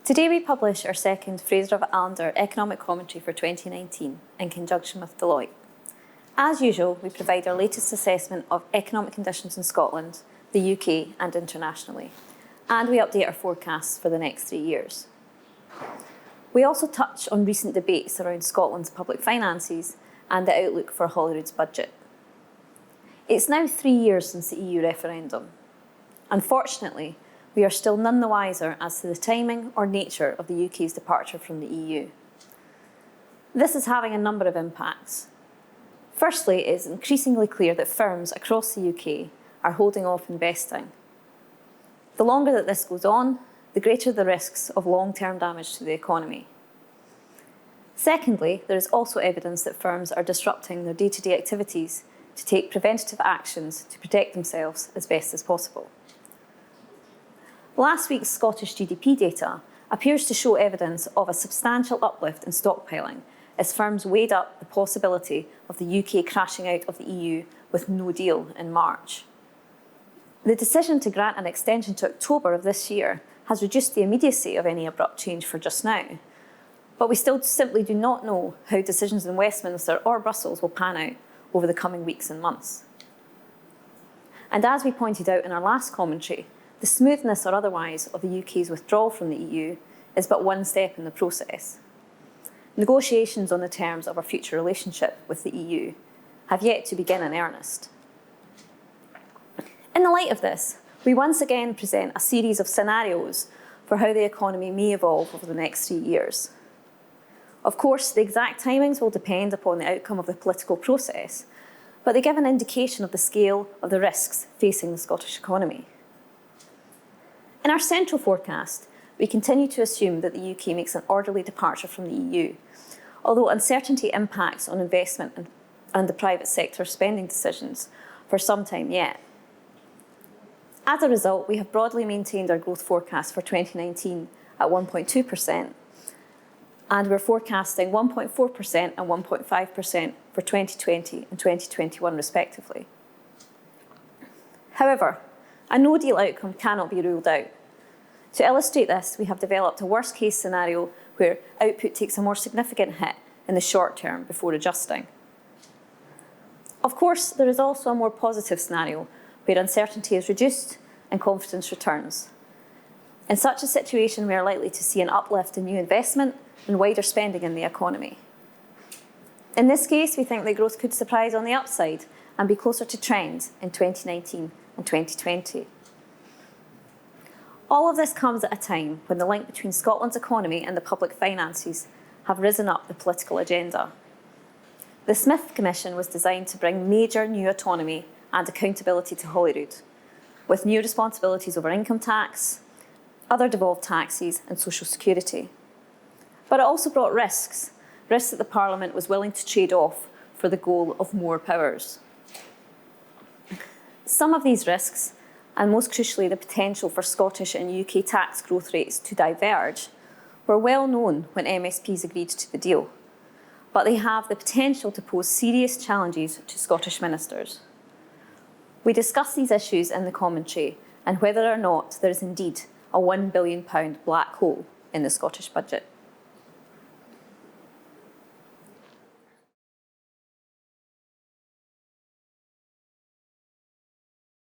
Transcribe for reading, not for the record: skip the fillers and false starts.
Today we publish our second Fraser of Allander economic commentary for 2019 in conjunction with Deloitte. As usual, we provide our latest assessment of economic conditions in Scotland, the UK and internationally, and we update our forecasts for the next 3 years. We also touch on recent debates around Scotland's public finances and the outlook for Holyrood's budget. It's now 3 years since the EU referendum. Unfortunately, we are still none the wiser as to the timing or nature of the UK's departure from the EU. This is having a number of impacts. Firstly, it is increasingly clear that firms across the UK are holding off investing. The longer that this goes on, the greater the risks of long-term damage to the economy. Secondly, there is also evidence that firms are disrupting their day-to-day activities to take preventative actions to protect themselves as best as possible. Last week's Scottish GDP data appears to show evidence of a substantial uplift in stockpiling as firms weighed up the possibility of the UK crashing out of the EU with no deal in March. The decision to grant an extension to October of this year has reduced the immediacy of any abrupt change for just now, but we still simply do not know how decisions in Westminster or Brussels will pan out over the coming weeks and months. And as we pointed out in our last commentary, the smoothness or otherwise of the UK's withdrawal from the EU is but one step in the process. Negotiations on the terms of our future relationship with the EU have yet to begin in earnest. In the light of this, we once again present a series of scenarios for how the economy may evolve over the next 3 years. Of course, the exact timings will depend upon the outcome of the political process, but they give an indication of the scale of the risks facing the Scottish economy. In our central forecast, we continue to assume that the UK makes an orderly departure from the EU, although uncertainty impacts on investment and the private sector spending decisions for some time yet. As a result, we have broadly maintained our growth forecast for 2019 at 1.2%, and we're forecasting 1.4% and 1.5% for 2020 and 2021 respectively. However, a no-deal outcome cannot be ruled out. To illustrate this, we have developed a worst-case scenario where output takes a more significant hit in the short term before adjusting. Of course, there is also a more positive scenario where uncertainty is reduced and confidence returns. In such a situation, we are likely to see an uplift in new investment and wider spending in the economy. In this case, we think that growth could surprise on the upside and be closer to trend in 2019 and 2020. All of this comes at a time when the link between Scotland's economy and the public finances have risen up the political agenda. The Smith Commission was designed to bring major new autonomy and accountability to Holyrood, with new responsibilities over income tax, other devolved taxes and social security. But it also brought risks that the Parliament was willing to trade off for the goal of more powers. Some of these risks, and most crucially the potential for Scottish and UK tax growth rates to diverge, were well known when MSPs agreed to the deal, but they have the potential to pose serious challenges to Scottish ministers. We discuss these issues in the commentary and whether or not there is indeed a £1 billion black hole in the Scottish budget.